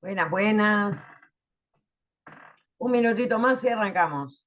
Buenas, buenas. Un minutito más y arrancamos.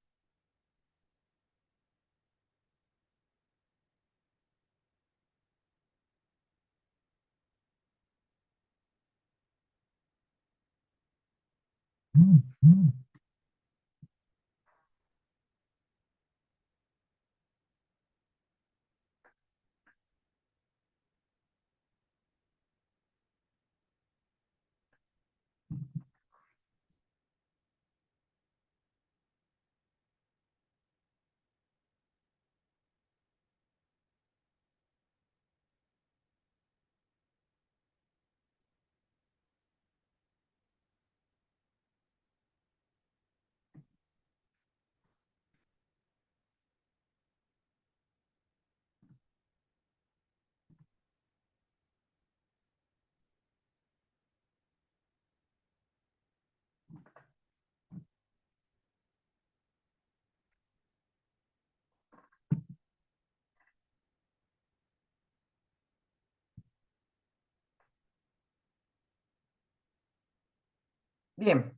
Bien,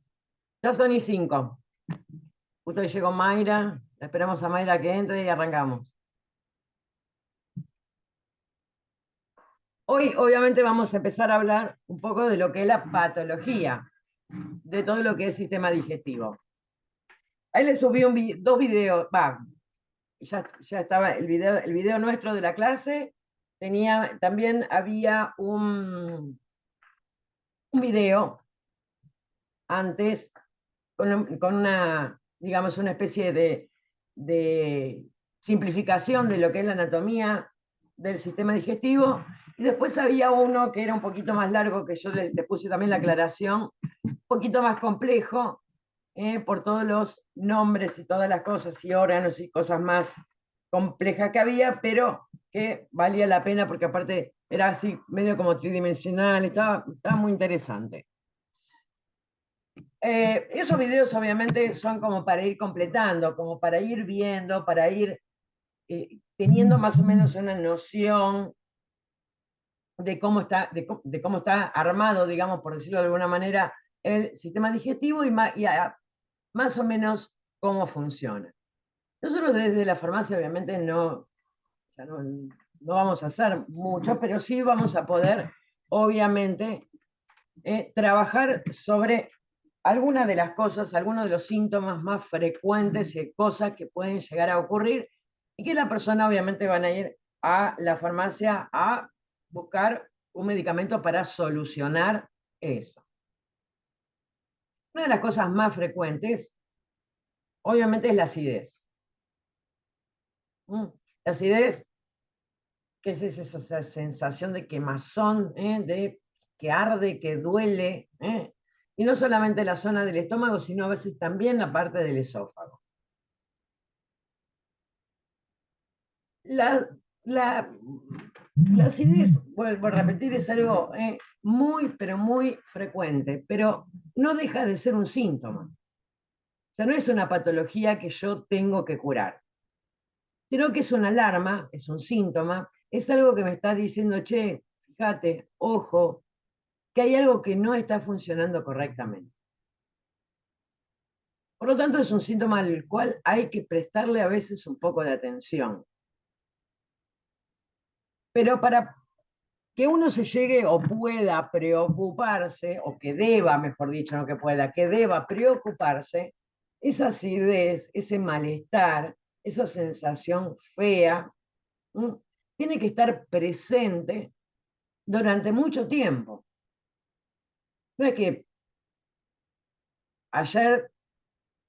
ya son y 5. Justo ahí llegó Mayra. Esperamos a Mayra que entre y arrancamos. Hoy, obviamente, vamos a empezar a hablar un poco de lo que es la patología, de todo lo que es sistema digestivo. Ahí le subí dos videos, ya estaba el video nuestro de la clase, también había un video antes con una, digamos, una especie de simplificación de lo que es la anatomía del sistema digestivo, y después había uno que era un poquito más largo, que yo le puse también la aclaración, un poquito más complejo, por todos los nombres y todas las cosas y órganos y cosas más complejas que había, pero que valía la pena porque aparte era así medio como tridimensional, estaba muy interesante. Esos videos obviamente son como para ir completando, como para ir viendo, para ir teniendo más o menos una noción de cómo está armado, digamos, por decirlo de alguna manera, el sistema digestivo más o menos cómo funciona. Nosotros desde la farmacia obviamente no vamos a hacer mucho, pero sí vamos a poder, obviamente, trabajar sobre algunas de las cosas, algunos de los síntomas más frecuentes y cosas que pueden llegar a ocurrir y que la persona obviamente van a ir a la farmacia a buscar un medicamento para solucionar eso. Una de las cosas más frecuentes, obviamente, es la acidez. La acidez, que es esa sensación de quemazón, de que arde, que duele, y no solamente la zona del estómago, sino a veces también la parte del esófago. La, la, la acidez, vuelvo a repetir, es algo muy, pero muy frecuente, pero no deja de ser un síntoma. sea, no es una patología que yo tengo que curar, sino que es una alarma, es un síntoma, es algo que me está diciendo, che, fíjate, ojo, que hay algo que no está funcionando correctamente. Por lo tanto, es un síntoma al cual hay que prestarle a veces un poco de atención. Pero para que uno se llegue o pueda preocuparse, o que deba, mejor dicho, no que pueda, que deba preocuparse, esa acidez, ese malestar, esa sensación fea, ¿m? Tiene que estar presente durante mucho tiempo. No es que ayer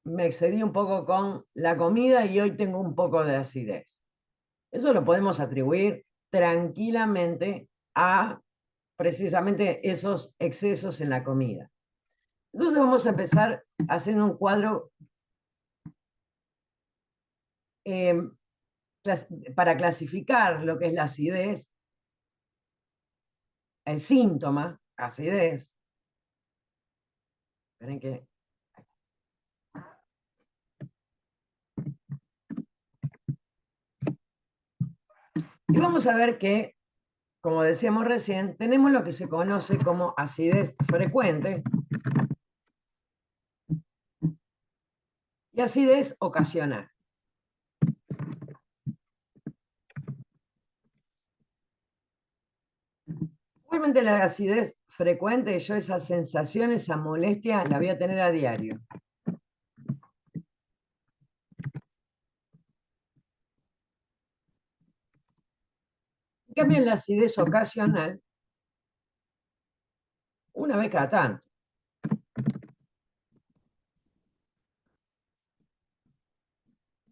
me excedí un poco con la comida y hoy tengo un poco de acidez. Eso lo podemos atribuir tranquilamente a precisamente esos excesos en la comida. Entonces vamos a empezar haciendo un cuadro eh, para clasificar lo que es la acidez, el síntoma, acidez. Esperen que... Y vamos a ver que, como decíamos recién, tenemos lo que se conoce como acidez frecuente y acidez ocasional. Obviamente la acidez frecuente, yo esa sensación, esa molestia, la voy a tener a diario. En cambio, en la acidez ocasional, una vez cada tanto.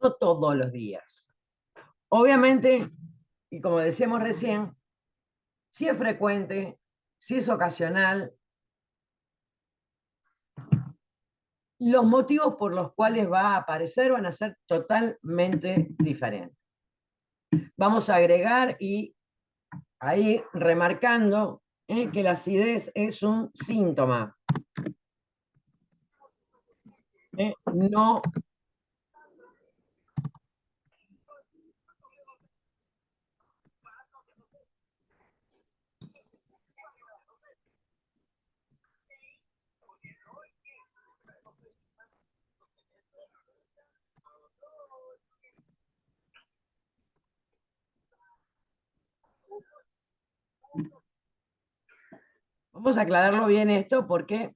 No todos los días. Obviamente, y como decíamos recién, si es frecuente, si es ocasional, los motivos por los cuales va a aparecer van a ser totalmente diferentes. Vamos a agregar y ahí remarcando que la acidez es un síntoma. No. Vamos a aclararlo bien esto porque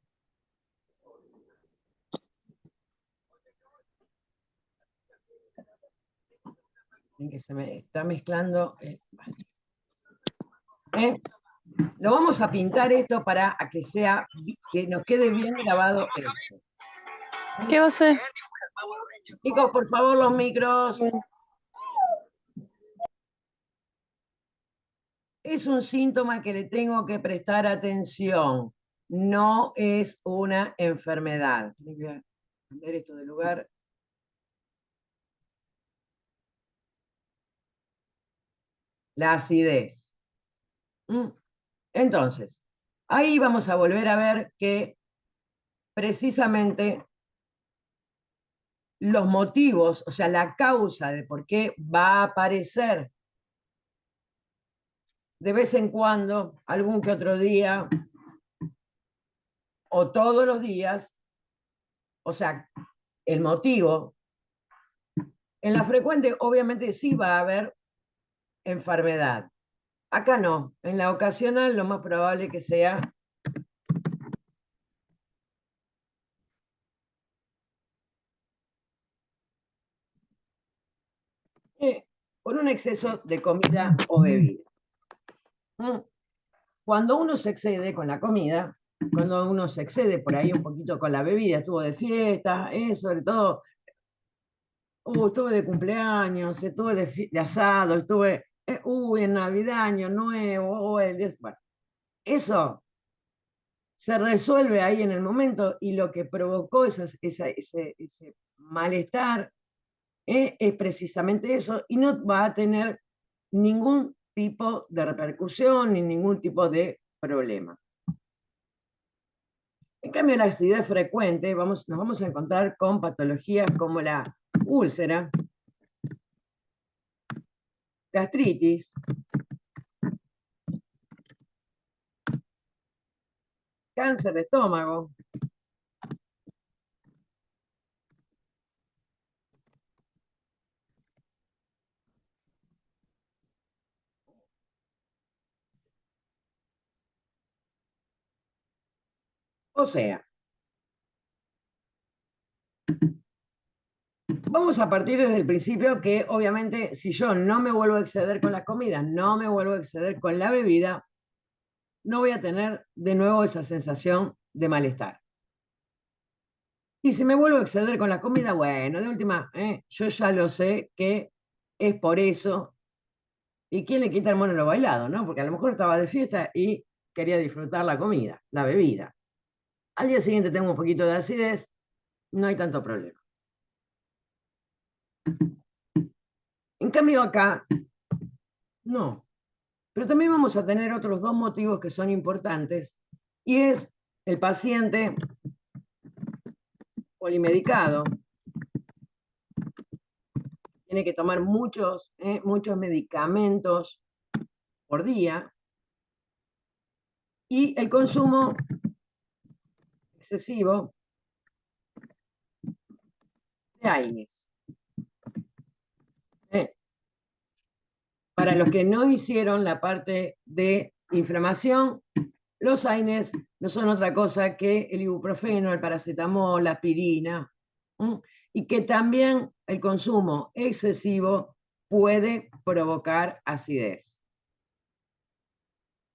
que se me está mezclando. Lo vamos a pintar esto para que nos quede bien grabado esto. ¿Qué va a hacer? Chicos, por favor, los micros. Bueno. Es un síntoma que le tengo que prestar atención. No es una enfermedad. Voy a cambiar esto de lugar. La acidez. Entonces, ahí vamos a volver a ver que precisamente los motivos, o sea, la causa de por qué va a aparecer de vez en cuando, algún que otro día, o todos los días, o sea, el motivo, en la frecuente obviamente sí va a haber enfermedad. Acá no, en la ocasional lo más probable que sea por un exceso de comida o bebida. Cuando uno se excede con la comida, cuando uno se excede por ahí un poquito con la bebida, estuvo de fiesta, sobre todo, estuve de cumpleaños, estuve de asado, estuve en Navidad, Año Nuevo, bueno, eso se resuelve ahí en el momento y lo que provocó ese malestar es precisamente eso y no va a tener ningún tipo de repercusión ni ningún tipo de problema. En cambio, la acidez frecuente, nos vamos a encontrar con patologías como la úlcera, gastritis, cáncer de estómago, o sea, vamos a partir desde el principio que obviamente si yo no me vuelvo a exceder con la comida, no me vuelvo a exceder con la bebida, no voy a tener de nuevo esa sensación de malestar. Y si me vuelvo a exceder con la comida, bueno, de última, yo ya lo sé que es por eso. ¿Y quién le quita el mono lo bailado, no? Porque a lo mejor estaba de fiesta y quería disfrutar la comida, la bebida. Al día siguiente tengo un poquito de acidez, no hay tanto problema. En cambio acá, no. Pero también vamos a tener otros dos motivos que son importantes, y es el paciente polimedicado, tiene que tomar muchos medicamentos por día, y el consumo excesivo de AINES. Para los que no hicieron la parte de inflamación, los AINES no son otra cosa que el ibuprofeno, el paracetamol, la aspirina, y que también el consumo excesivo puede provocar acidez.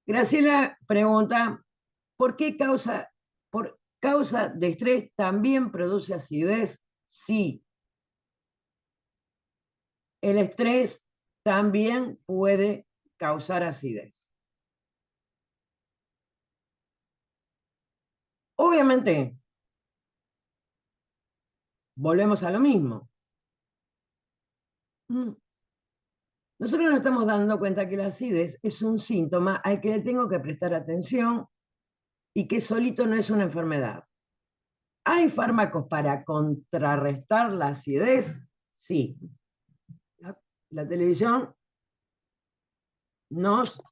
Graciela pregunta, ¿por causa de estrés también produce acidez? Sí. El estrés también puede causar acidez. Obviamente, volvemos a lo mismo. Nosotros nos estamos dando cuenta que la acidez es un síntoma al que le tengo que prestar atención y que solito no es una enfermedad. ¿Hay fármacos para contrarrestar la acidez? Sí. La televisión nos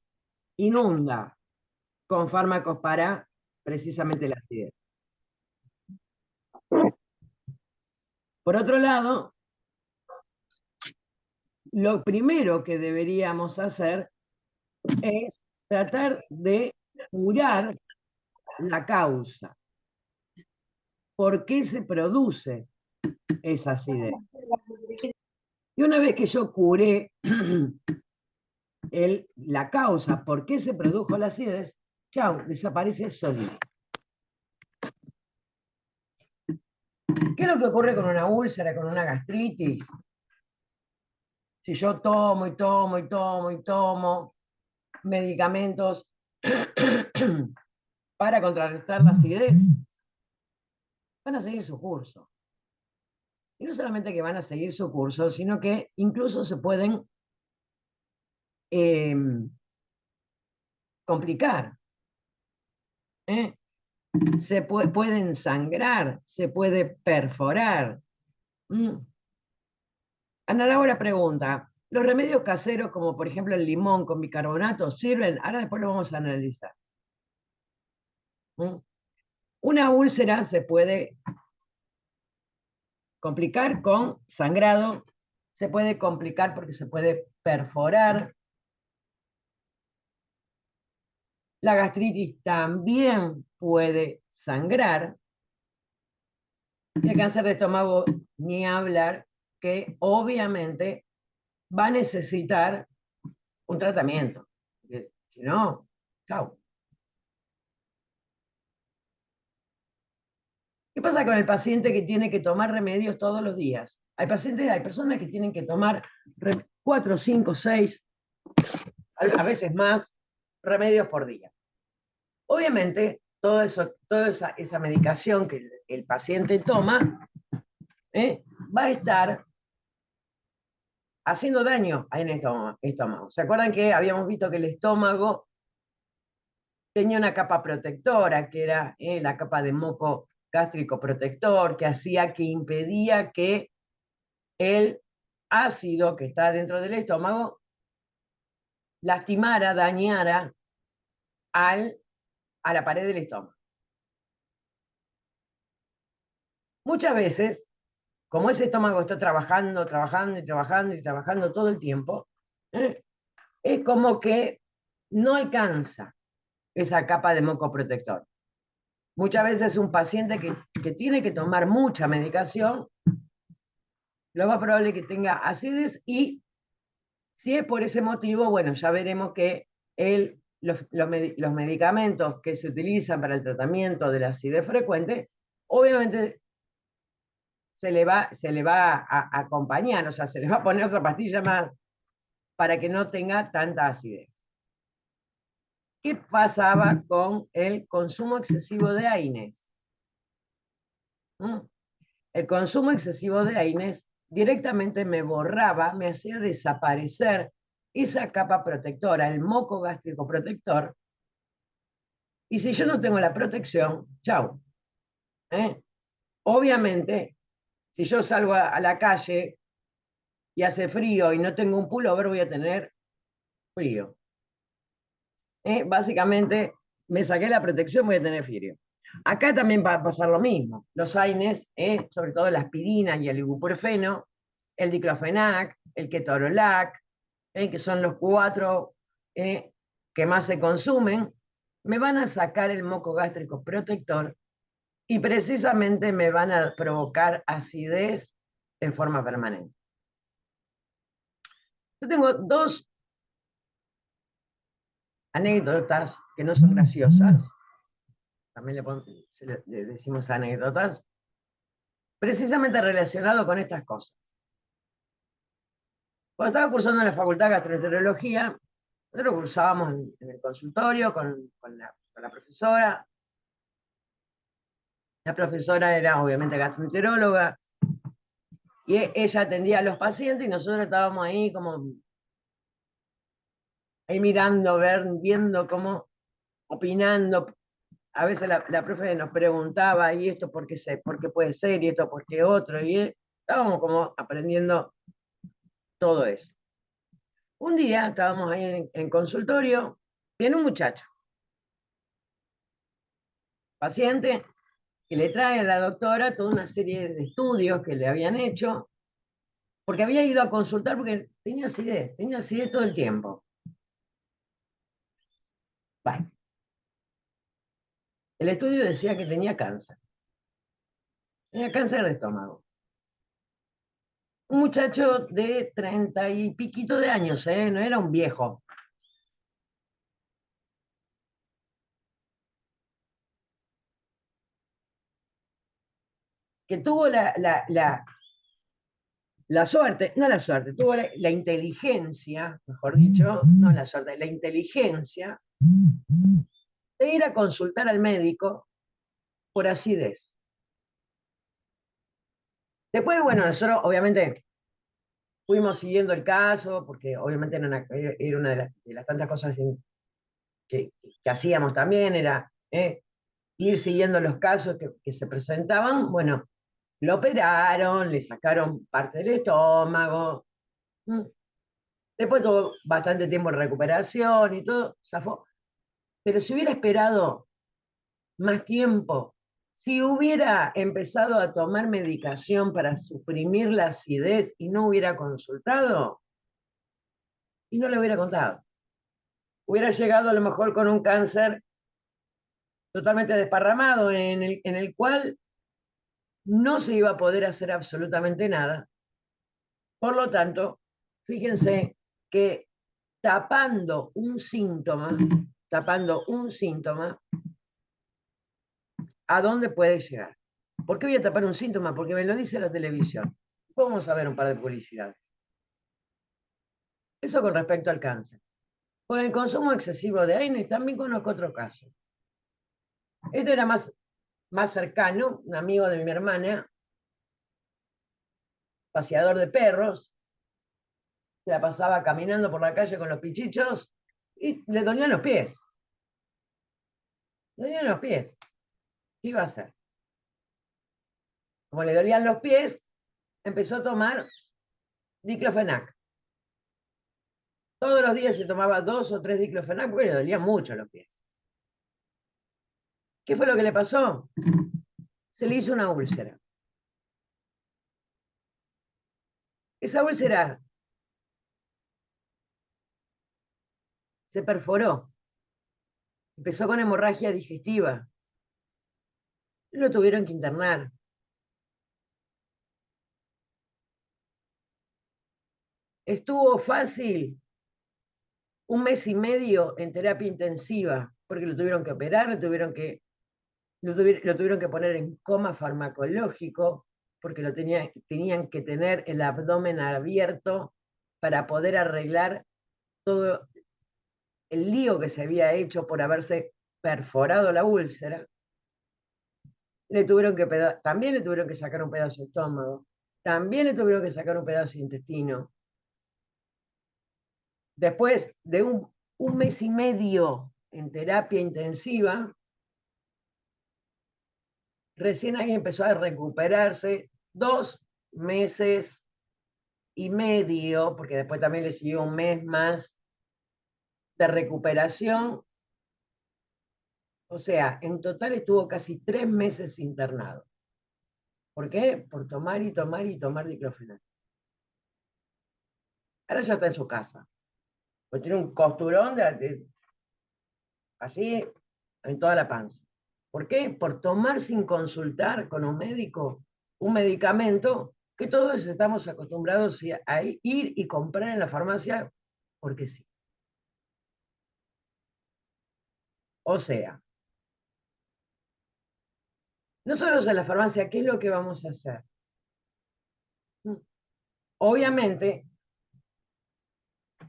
inunda con fármacos para precisamente la acidez. Por otro lado, lo primero que deberíamos hacer es tratar de curar la causa. ¿Por qué se produce esa acidez? Y una vez que yo curé la causa, por qué se produjo la acidez, chau, desaparece solito. ¿Qué es lo que ocurre con una úlcera, con una gastritis? Si yo tomo y tomo y tomo y tomo medicamentos para contrarrestar la acidez, van a seguir su curso. Y no solamente que van a seguir su curso, sino que incluso se pueden complicar. Se pueden sangrar, se puede perforar. Ana Laura pregunta, ¿los remedios caseros, como por ejemplo el limón con bicarbonato, sirven? Ahora después lo vamos a analizar. Una úlcera se puede complicar con sangrado, se puede complicar porque se puede perforar. La gastritis también puede sangrar. Y el cáncer de estómago, ni hablar, que obviamente va a necesitar un tratamiento. Si no, chau. ¿Qué pasa con el paciente que tiene que tomar remedios todos los días? Hay personas que tienen que tomar 4, 5, 6, a veces más, remedios por día. Obviamente, toda esa medicación que el paciente toma va a estar haciendo daño en el estómago. ¿Se acuerdan que habíamos visto que el estómago tenía una capa protectora, que era la capa de moco gástrico protector, que impedía que el ácido que está dentro del estómago lastimara, dañara a la pared del estómago. Muchas veces, como ese estómago está trabajando, trabajando y trabajando y trabajando todo el tiempo, es como que no alcanza esa capa de moco protector. Muchas veces un paciente que tiene que tomar mucha medicación, lo más probable es que tenga acidez y si es por ese motivo, bueno, ya veremos que los medicamentos que se utilizan para el tratamiento de la acidez frecuente, obviamente se le va a acompañar, o sea, se le va a poner otra pastilla más para que no tenga tanta acidez. ¿Qué pasaba con el consumo excesivo de AINES? El consumo excesivo de AINES directamente me borraba, me hacía desaparecer esa capa protectora, el moco gástrico protector, y si yo no tengo la protección, chau. Obviamente, si yo salgo a la calle y hace frío y no tengo un pullover, voy a tener frío. Básicamente, me saqué la protección, voy a tener frío. Acá también va a pasar lo mismo. Los AINES, sobre todo la aspirina y el ibuprofeno, el diclofenac, el ketorolac, que son los 4 que más se consumen, me van a sacar el moco gástrico protector y precisamente me van a provocar acidez en forma permanente. Yo tengo 2 anécdotas que no son graciosas, también le decimos anécdotas, precisamente relacionado con estas cosas. Cuando estaba cursando en la Facultad de Gastroenterología, nosotros cursábamos en el consultorio con la profesora. La profesora era obviamente gastroenteróloga y ella atendía a los pacientes y nosotros estábamos ahí como ahí mirando, viendo cómo, opinando. A veces la profe nos preguntaba, ¿y esto por qué puede ser? ¿Y esto por qué otro? Y estábamos como aprendiendo todo eso. Un día estábamos ahí en consultorio, viene un muchacho, paciente, que le trae a la doctora toda una serie de estudios que le habían hecho, porque había ido a consultar porque tenía acidez todo el tiempo. Bueno, el estudio decía que tenía cáncer de estómago. Un muchacho de 30 y piquito de años, no era un viejo. Que tuvo la suerte, no la suerte, tuvo la inteligencia, mejor dicho, no la suerte, la inteligencia de ir a consultar al médico por acidez. Después, bueno, nosotros obviamente fuimos siguiendo el caso, porque obviamente era una de las tantas cosas que hacíamos también, era ir siguiendo los casos que se presentaban. Bueno, lo operaron, le sacaron parte del estómago. Después tuvo bastante tiempo de recuperación y todo, zafó. Pero si hubiera esperado más tiempo, si hubiera empezado a tomar medicación para suprimir la acidez y no hubiera consultado, y no le hubiera contado. Hubiera llegado a lo mejor con un cáncer totalmente desparramado en el cual no se iba a poder hacer absolutamente nada. Por lo tanto, fíjense que tapando un síntoma, ¿a dónde puede llegar? ¿Por qué voy a tapar un síntoma? Porque me lo dice la televisión. Vamos a ver un par de publicidades. Eso con respecto al cáncer. Con el consumo excesivo de AINES también conozco otro caso. Esto era más cercano, un amigo de mi hermana, paseador de perros, se la pasaba caminando por la calle con los pichichos y le dolían los pies. Le dolían los pies. ¿Qué iba a hacer? Como le dolían los pies, empezó a tomar diclofenac. Todos los días se tomaba 2 o 3 diclofenac porque le dolían mucho los pies. ¿Qué fue lo que le pasó? Se le hizo una úlcera. Esa úlcera se perforó. Empezó con hemorragia digestiva. Lo tuvieron que internar. Estuvo fácil 1 mes y medio en terapia intensiva, porque lo tuvieron que operar, lo tuvieron que poner en coma farmacológico, porque tenían que tener el abdomen abierto para poder arreglar todo el lío que se había hecho por haberse perforado la úlcera. También le tuvieron que sacar un pedazo de estómago, también le tuvieron que sacar un pedazo de intestino. Después de un mes y medio en terapia intensiva, recién ahí empezó a recuperarse 2 meses y medio, porque después también le siguió un mes más de recuperación. O sea, en total estuvo casi 3 meses internado. ¿Por qué? Por tomar y tomar y tomar diclofenac. Ahora ya está en su casa. Pues tiene un costurón así en toda la panza. ¿Por qué? Por tomar sin consultar con un médico un medicamento que todos estamos acostumbrados a ir y comprar en la farmacia porque sí. O sea, nosotros en la farmacia, ¿qué es lo que vamos a hacer? Obviamente,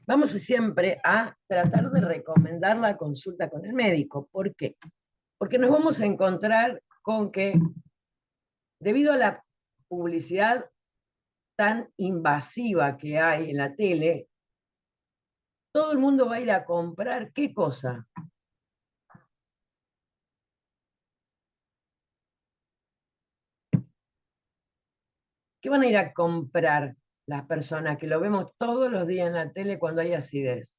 vamos siempre a tratar de recomendar la consulta con el médico. ¿Por qué? Porque nos vamos a encontrar con que, debido a la publicidad tan invasiva que hay en la tele, todo el mundo va a ir a comprar, ¿qué cosa? ¿Qué van a ir a comprar las personas que lo vemos todos los días en la tele cuando hay acidez?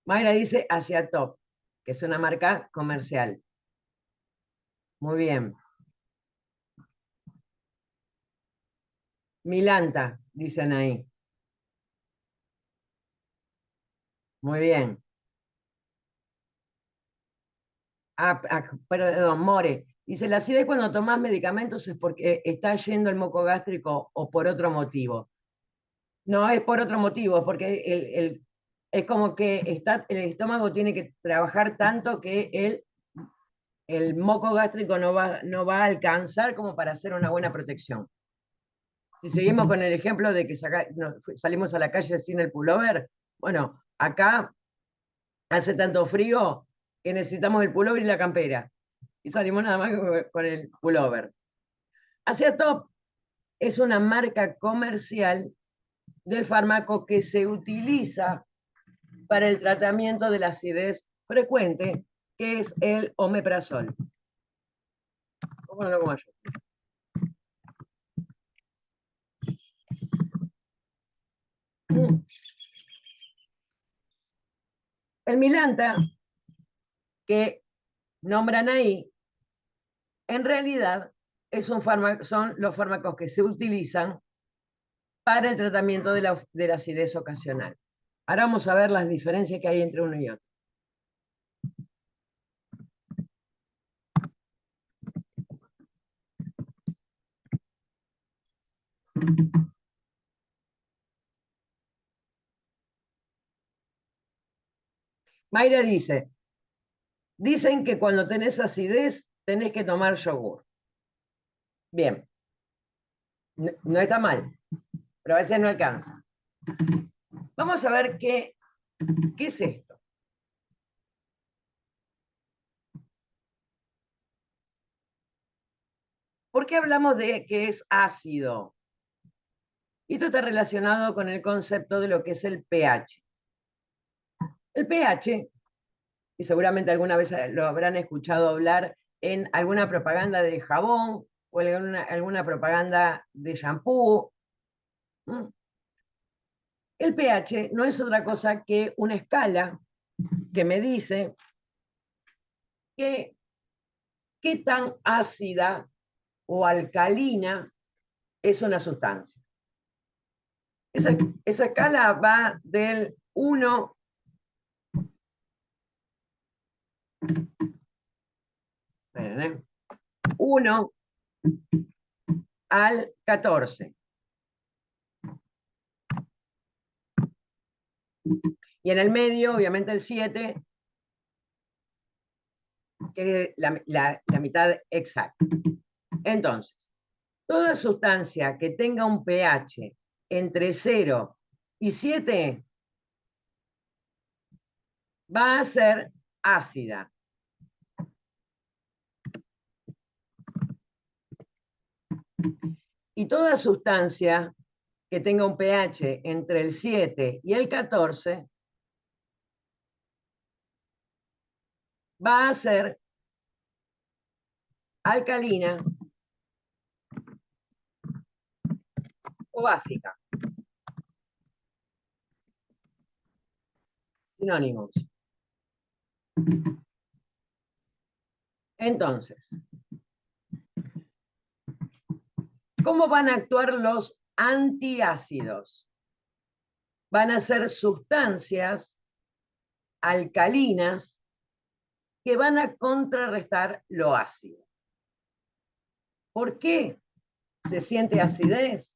Mayra dice Asia Top, que es una marca comercial. Muy bien. Milanta, dicen ahí. Muy bien. Perdón, More. Dice, la acidez cuando tomás medicamentos es porque está yendo el moco gástrico o por otro motivo. No es por otro motivo, porque es como que el estómago tiene que trabajar tanto que el moco gástrico no va a alcanzar como para hacer una buena protección. Si seguimos con el ejemplo de que salimos a la calle sin el pullover, bueno, acá hace tanto frío que necesitamos el pullover y la campera. Y salimos nada más con el pullover. Asia Top es una marca comercial del fármaco que se utiliza para el tratamiento de la acidez frecuente, que es el omeprazol. ¿Cómo lo como yo? El Milanta, que nombran ahí, en realidad son los fármacos que se utilizan para el tratamiento de la acidez ocasional. Ahora vamos a ver las diferencias que hay entre uno y otro. Mayra dicen que cuando tenés acidez tenés que tomar yogur. Bien, no está mal, pero a veces no alcanza. Vamos a ver qué es esto. ¿Por qué hablamos de que es ácido? Y esto está relacionado con el concepto de lo que es el pH. El pH, y seguramente alguna vez lo habrán escuchado hablar en alguna propaganda de jabón o en alguna propaganda de shampoo. El pH no es otra cosa que una escala que me dice que qué tan ácida o alcalina es una sustancia. Esa escala va del 1, esperen, 1 al 14. Y en el medio, obviamente, el 7, que es la mitad exacta. Entonces, toda sustancia que tenga un pH entre 0 y 7 va a ser ácida. Y toda sustancia que tenga un pH entre el 7 y el 14 va a ser alcalina o básica. Sinónimos. Entonces, ¿cómo van a actuar los antiácidos? Van a ser sustancias alcalinas que van a contrarrestar lo ácido. ¿Por qué se siente acidez?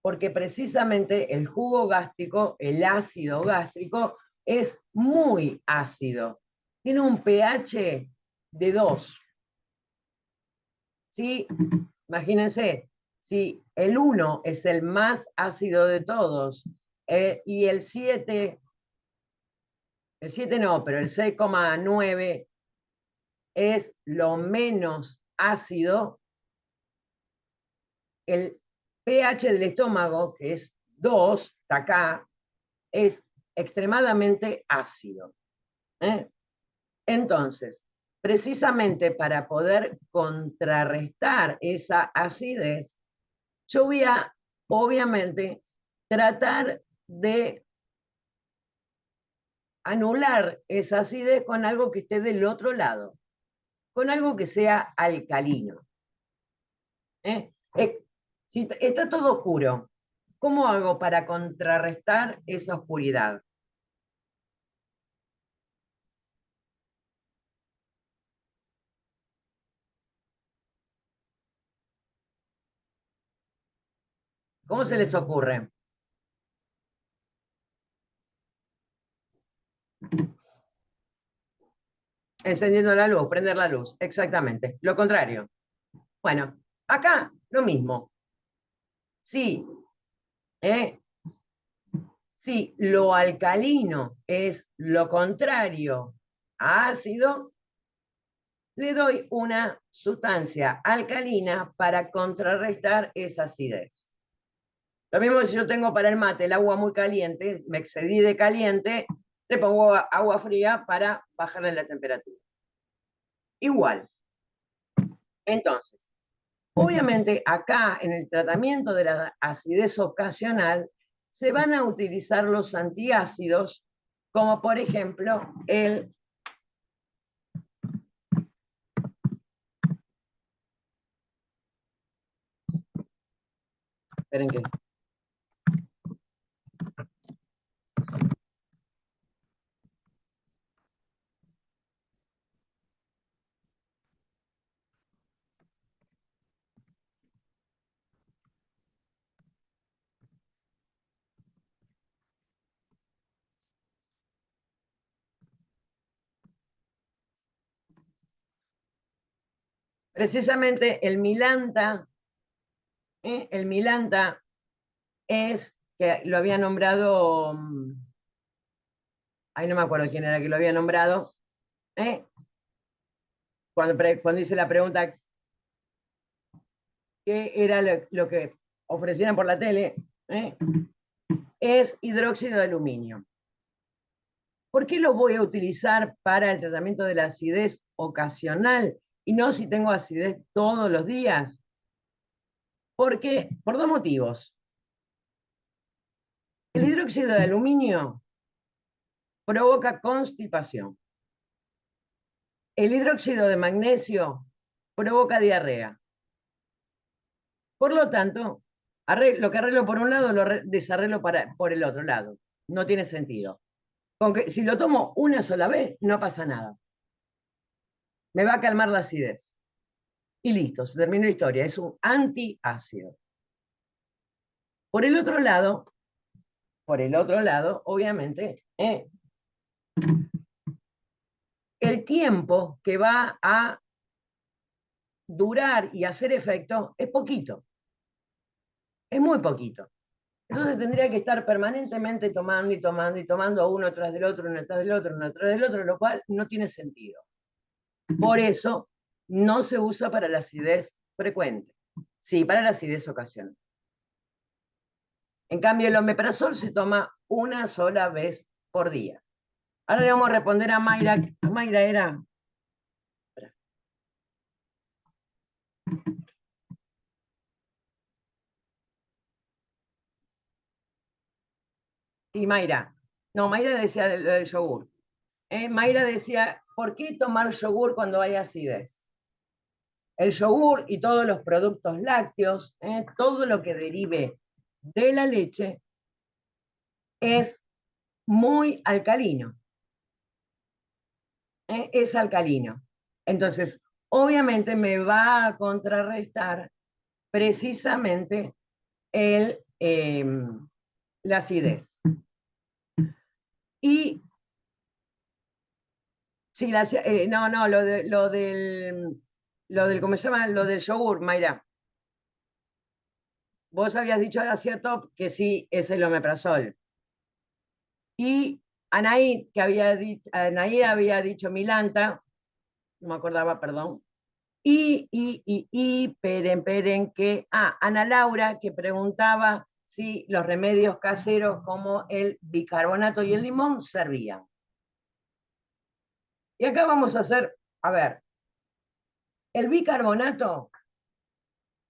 Porque precisamente el jugo gástrico, el ácido gástrico, es muy ácido. Tiene un pH de 2. ¿Sí? Imagínense, si el 1 es el más ácido de todos y el 7 no, pero el 6,9 es lo menos ácido, el pH del estómago, que es 2, está acá, es extremadamente ácido. Entonces, precisamente para poder contrarrestar esa acidez, yo voy a, obviamente, tratar de anular esa acidez con algo que esté del otro lado, con algo que sea alcalino. Si está todo oscuro, ¿cómo hago para contrarrestar esa oscuridad? ¿Cómo se les ocurre? Encendiendo la luz, prender la luz, exactamente. Lo contrario. Bueno, acá lo mismo. Sí, si lo alcalino es lo contrario a ácido, le doy una sustancia alcalina para contrarrestar esa acidez. Lo mismo si yo tengo para el mate el agua muy caliente, me excedí de caliente, le pongo agua fría para bajarle la temperatura. Igual. Entonces, obviamente acá en el tratamiento de la acidez ocasional se van a utilizar los antiácidos, como por ejemplo el esperen que precisamente el Milanta es que lo había nombrado, ahí no me acuerdo quién era que lo había nombrado, ¿eh? Cuando hice la pregunta, que era lo que ofrecían por la tele, es hidróxido de aluminio. ¿Por qué lo voy a utilizar para el tratamiento de la acidez ocasional y no si tengo acidez todos los días? Porque, por dos motivos. El hidróxido de aluminio provoca constipación. El hidróxido de magnesio provoca diarrea. Por lo tanto, lo que arreglo por un lado lo desarreglo por el otro lado. No tiene sentido. Con que, si lo tomo una sola vez, no pasa nada. Me va a calmar la acidez. Y listo, se terminó la historia. Es un antiácido. Por el otro lado, obviamente, el tiempo que va a durar y hacer efecto es poquito. Es muy poquito. Entonces tendría que estar permanentemente tomando y tomando y tomando uno tras del otro, uno tras del otro, uno tras del otro, lo cual no tiene sentido. Por eso no se usa para la acidez frecuente. Sí, para la acidez ocasional. En cambio, el omeprazol se toma una sola vez por día. Ahora le vamos a responder a Mayra. Mayra era... Sí, Mayra. No, Mayra decía del yogur. Mayra decía, ¿por qué tomar yogur cuando hay acidez? El yogur y todos los productos lácteos, todo lo que derive de la leche, es muy alcalino. Es alcalino. Entonces, obviamente me va a contrarrestar precisamente la acidez. Y sí, no, ¿cómo se llama? Lo del yogur, Mayra. Vos habías dicho hacia top que sí es el omeprazol. Y Anaí, Anaí había dicho Milanta, no me acordaba, perdón. Peren, que, Ana Laura, que preguntaba si los remedios caseros como el bicarbonato y el limón servían. Y acá vamos a hacer, a ver, el bicarbonato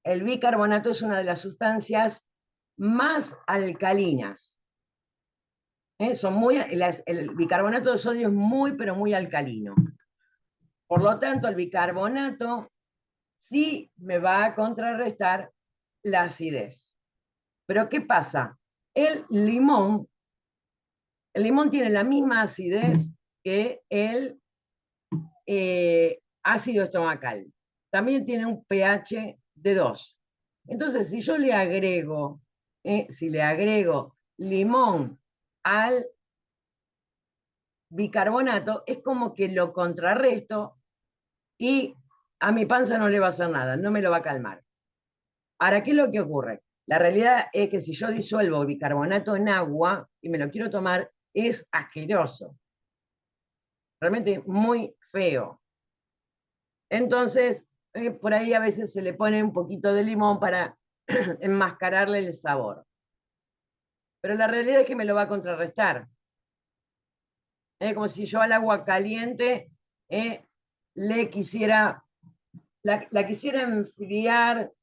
es una de las sustancias más alcalinas. El bicarbonato de sodio es muy, pero muy alcalino. Por lo tanto, el bicarbonato sí me va a contrarrestar la acidez. Pero ¿qué pasa? El limón tiene la misma acidez que el ácido estomacal. También tiene un pH de 2. Entonces, si yo le agrego, limón al bicarbonato, es como que lo contrarresto y a mi panza no le va a hacer nada, no me lo va a calmar. Ahora, ¿qué es lo que ocurre? La realidad es que si yo disuelvo bicarbonato en agua y me lo quiero tomar, es asqueroso. Realmente muy feo. Entonces, por ahí a veces se le pone un poquito de limón para enmascararle el sabor. Pero la realidad es que me lo va a contrarrestar. Como si yo al agua caliente le quisiera, la quisiera enfriar,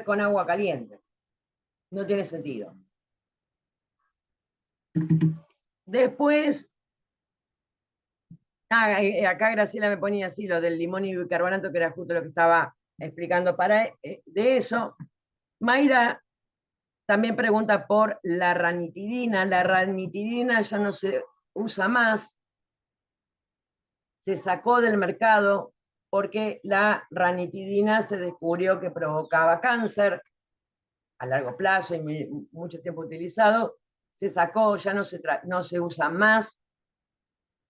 con agua caliente. No tiene sentido. Después, acá Graciela me ponía así lo del limón y bicarbonato, que era justo lo que estaba explicando de eso. Mayra también pregunta por la ranitidina. La ranitidina ya no se usa más, se sacó del mercado porque la ranitidina se descubrió que provocaba cáncer a largo plazo y mucho tiempo utilizado. Se sacó, ya no se usa más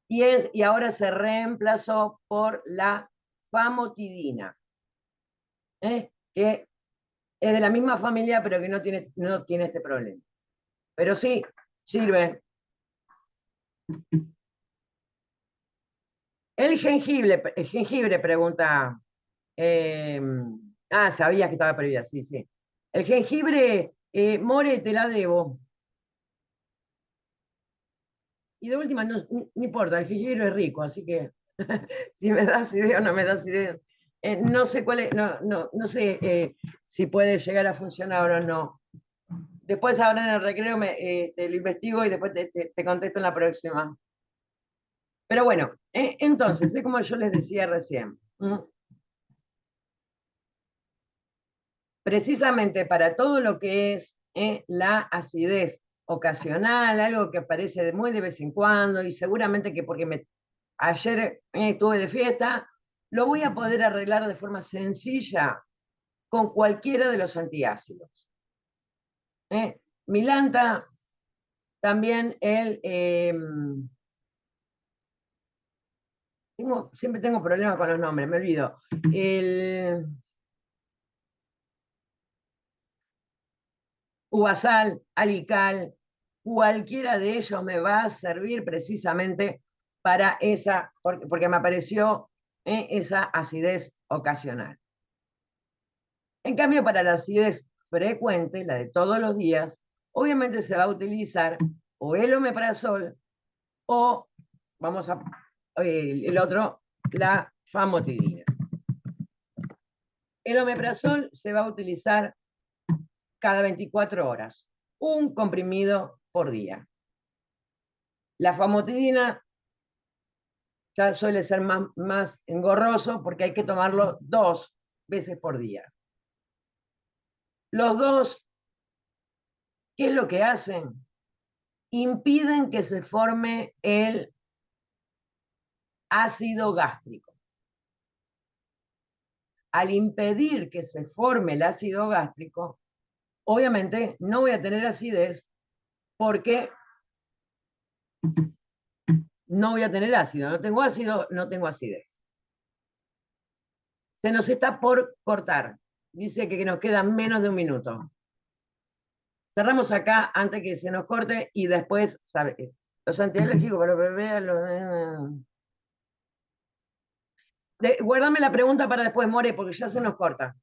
y ahora se reemplazó por la famotidina, que es de la misma familia pero que no tiene este problema. Pero sí, sirve. El jengibre, pregunta Eh, sabías que estaba prohibida, sí, sí. El jengibre, More, te la debo. Y de última, no importa, el jengibre es rico, así que si me das idea o no me das idea. No sé cuál es, no sé si puede llegar a funcionar o no. Después ahora en el recreo te lo investigo y después te contesto en la próxima. Pero bueno, entonces, es como yo les decía recién. Precisamente para todo lo que es la acidez ocasional, algo que aparece de muy de vez en cuando, y seguramente que porque ayer estuve de fiesta, lo voy a poder arreglar de forma sencilla con cualquiera de los antiácidos. Milanta, también siempre tengo problemas con los nombres, me olvido. El Uvasal, Alical, cualquiera de ellos me va a servir precisamente para esa, porque me apareció esa acidez ocasional. En cambio, para la acidez frecuente, la de todos los días, obviamente se va a utilizar o el omeprazol o, vamos a, el otro, la famotidina. El omeprazol se va a utilizar cada 24 horas, un comprimido por día. La famotidina ya suele ser más engorroso porque hay que tomarlo 2 veces por día. Los dos, ¿qué es lo que hacen? Impiden que se forme el ácido gástrico. Al impedir que se forme el ácido gástrico, obviamente no voy a tener acidez porque no voy a tener ácido. No tengo ácido, no tengo acidez. Se nos está por cortar. Dice que nos queda menos de un minuto. Cerramos acá antes que se nos corte y después, ¿sabe? Los antialérgicos para bebé, guárdame la pregunta para después, More, porque ya se nos corta.